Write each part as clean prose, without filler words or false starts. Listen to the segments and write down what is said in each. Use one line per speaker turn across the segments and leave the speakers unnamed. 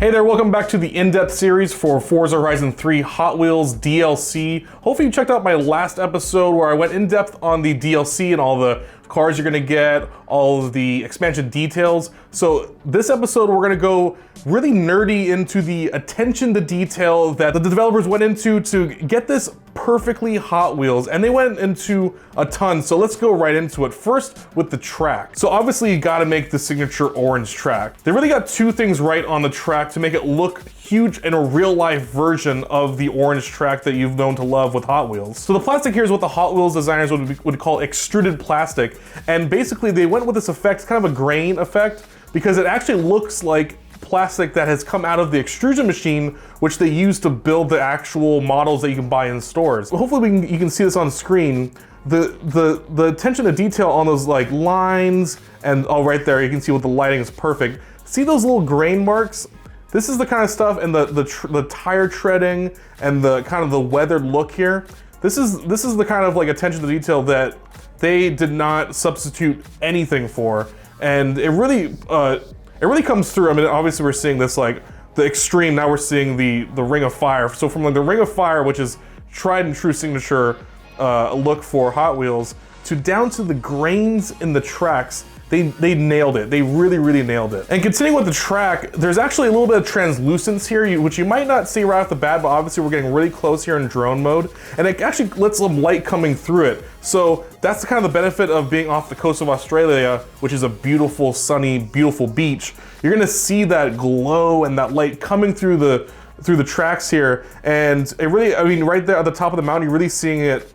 Hey there, welcome back to the in-depth series for Forza Horizon 3 Hot Wheels DLC. Hopefully you checked out my last episode where I went in-depth on the DLC and all the cars you're gonna get, all of the expansion details. So this episode we're gonna go really nerdy into the attention to detail that the developers went into to get this perfectly Hot Wheels, and they went into a ton, so let's go right into it. First with the track. So obviously you gotta make the signature orange track. They really got two things right on the track to make it look huge in a real life version of the orange track that you've known to love with Hot Wheels. So the plastic here is what the Hot Wheels designers would call extruded plastic, and basically they went with this effect, kind of a grain effect, because it actually looks like plastic that has come out of the extrusion machine, which they use to build the models that you can buy in stores. Hopefully you can see this on screen. The attention to detail on those like lines, and right there you can see with the lighting is perfect. See those little grain marks? This is the kind of stuff, and the tire treading and the kind of the weathered look here. This is the kind of like attention to detail that they did not substitute anything for, and it really comes through. I mean, obviously we're seeing this like the extreme. Now we're seeing the Ring of Fire. So from like the Ring of Fire, which is tried and true signature look for Hot Wheels, to down to the grains in the tracks. They nailed it. They really nailed it. And continuing with the track, there's actually a little bit of translucence here, which you might not see right off the bat, but obviously we're getting really close here in drone mode, and it actually lets some light coming through it. So that's the kind of the benefit of being off the coast of Australia, which is a beautiful, sunny, beautiful beach. You're gonna see that glow and that light coming through the tracks here, and it really, I mean, right there at the top of the mountain, you're really seeing it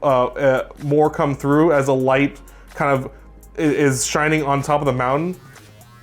more come through as a light kind of is shining on top of the mountain.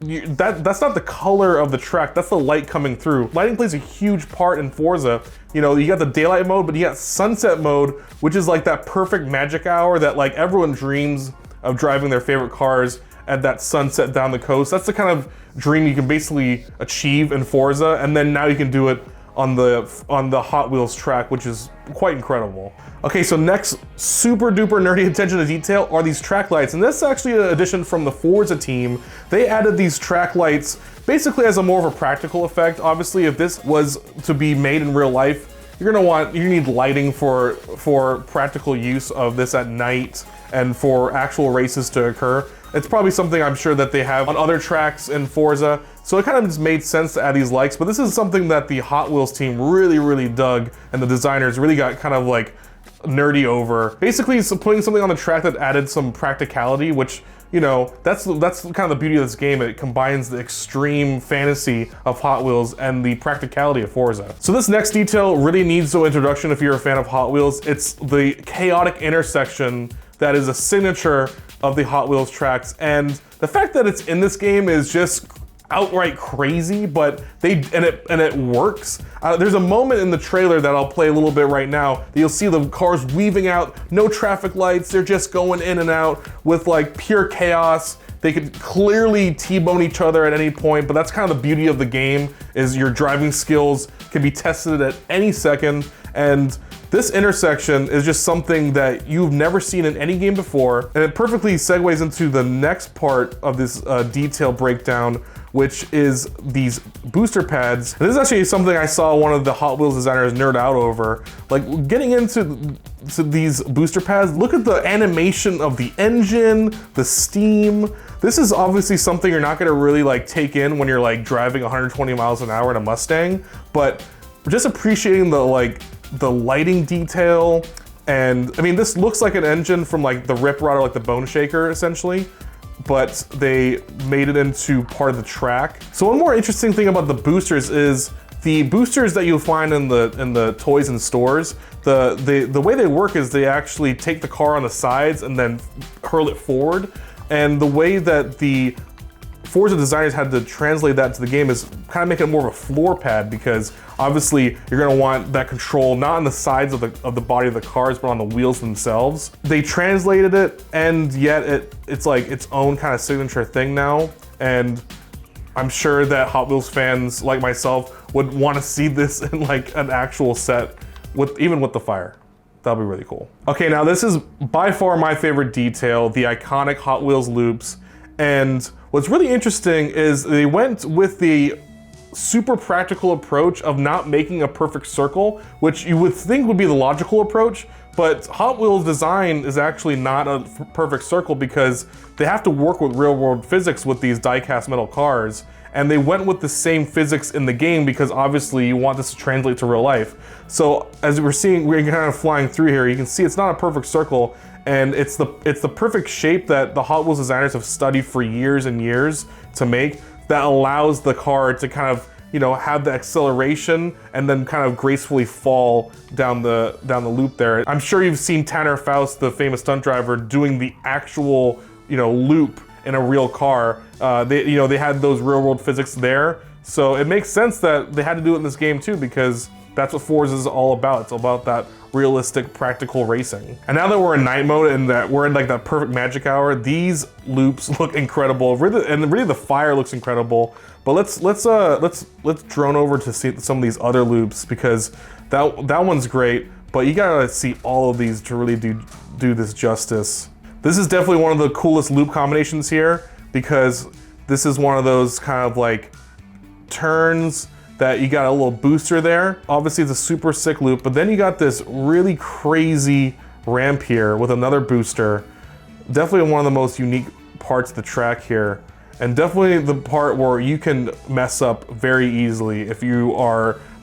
That's not the color of the track, that's the light coming through. Lighting plays a huge part in Forza. You know, you got the daylight mode, but you got sunset mode, which is like that perfect magic hour that like everyone dreams of, driving their favorite cars at that sunset down the coast. That's the kind of dream you can basically achieve in Forza, and then now you can do it on the Hot Wheels track, which is quite incredible. Okay, so next super duper nerdy attention to detail are these track lights, and this is actually an addition from the Forza team. They added these track lights basically as a more of a practical effect. Obviously, if this was to be made in real life, you need lighting for practical use of this at night and for actual races to occur. It's probably something I'm sure that they have on other tracks in Forza, so it kind of just made sense to add these lights, but this is something that the Hot Wheels team really dug, and the designers really got kind of like nerdy over. Basically, it's putting something on the track that added some practicality, which, you know, that's kind of the beauty of this game. It combines the extreme fantasy of Hot Wheels and the practicality of Forza. So this next detail really needs no introduction if you're a fan of Hot Wheels. It's the chaotic intersection that is a signature of the Hot Wheels tracks, and the fact that it's in this game is just outright crazy, but it works. There's a moment in the trailer that I'll play a little bit right now that you'll see the cars weaving out, no traffic lights, they're just going in and out with like pure chaos. They could clearly T-bone each other at any point, but that's kind of the beauty of the game, is your driving skills can be tested at any second, and this intersection is just something that you've never seen in any game before, and it perfectly segues into the next part of this detail breakdown, which is these booster pads. And this is actually something I saw one of the Hot Wheels designers nerd out over. Like, getting into these booster pads, look at the animation of the engine, the steam. This is obviously something you're not gonna really like take in when you're like driving 120 miles an hour in a Mustang, but just appreciating the lighting detail. And I mean, this looks like an engine from like the Rip Rod or like the Bone Shaker essentially, but they made it into part of the track. So one more interesting thing about the boosters is the boosters that you'll find in the toys and stores. The way they work is they actually take the car on the sides and then hurl it forward. And the way that the Forza designers had to translate that to the game is kind of make it more of a floor pad, because obviously you're gonna want that control not on the sides of the body of the cars, but on the wheels themselves. They translated it, and yet it's like its own kind of signature thing now. And I'm sure that Hot Wheels fans like myself would want to see this in like an actual set, even with the fire. That'll be really cool. Okay, now this is by far my favorite detail, the iconic Hot Wheels loops. And what's really interesting is they went with the super practical approach of not making a perfect circle, which you would think would be the logical approach, but Hot Wheels design is actually not a perfect circle because they have to work with real world physics with these die-cast metal cars. And they went with the same physics in the game because obviously you want this to translate to real life. So as we're seeing, we're kind of flying through here, you can see it's not a perfect circle, and it's the perfect shape that the Hot Wheels designers have studied for years and years to make that allows the car to kind of, you know, have the acceleration and then kind of gracefully fall down the loop there. I'm sure you've seen Tanner Faust, the famous stunt driver, doing the actual, you know, loop in a real car. They had those real world physics there. So it makes sense that they had to do it in this game too, because that's what Forza is all about. It's about that realistic, practical racing. And now that we're in night mode and that we're in like that perfect magic hour, these loops look incredible. And really the fire looks incredible. But let's drone over to see some of these other loops, because that one's great, but you gotta see all of these to really do this justice. This is definitely one of the coolest loop combinations here, because this is one of those kind of like turns that you got a little booster there. Obviously it's a super sick loop, but then you got this really crazy ramp here with another booster. Definitely one of the most unique parts of the track here. And definitely the part where you can mess up very easily if you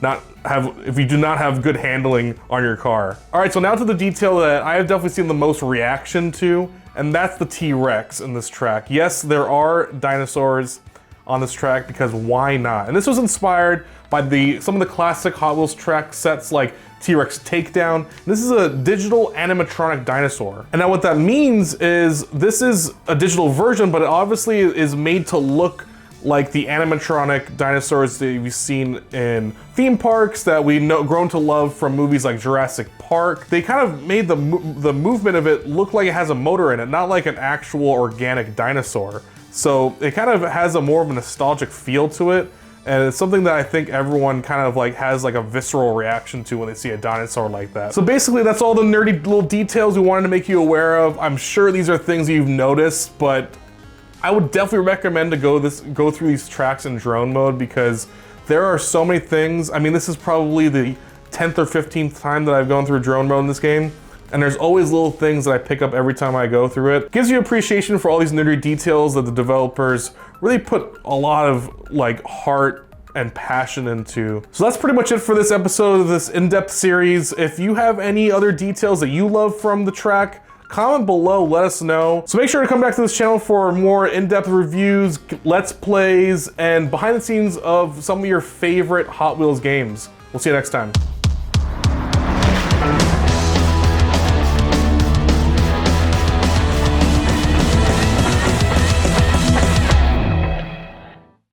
do not have good handling on your car. All right, so now to the detail that I have definitely seen the most reaction to, and that's the T-Rex in this track. Yes, there are dinosaurs on this track because why not? And this was inspired by some of the classic Hot Wheels track sets like T-Rex Takedown. This is a digital animatronic dinosaur. And now what that means is this is a digital version, but it obviously is made to look like the animatronic dinosaurs that you've seen in theme parks that we know grown to love from movies like Jurassic Park. They kind of made the movement of it look like it has a motor in it, not like an actual organic dinosaur. So it kind of has a more of a nostalgic feel to it. And it's something that I think everyone kind of like has like a visceral reaction to when they see a dinosaur like that. So basically that's all the nerdy little details we wanted to make you aware of. I'm sure these are things you've noticed, but I would definitely recommend to go through these tracks in drone mode, because there are so many things. I mean, this is probably the 10th or 15th time that I've gone through drone mode in this game. And there's always little things that I pick up every time I go through it. Gives you appreciation for all these nerdy details that the developers really put a lot of like heart and passion into. So that's pretty much it for this episode of this in-depth series. If you have any other details that you love from the track, comment below, let us know. So make sure to come back to this channel for more in-depth reviews, let's plays, and behind the scenes of some of your favorite Hot Wheels games. We'll see you next time.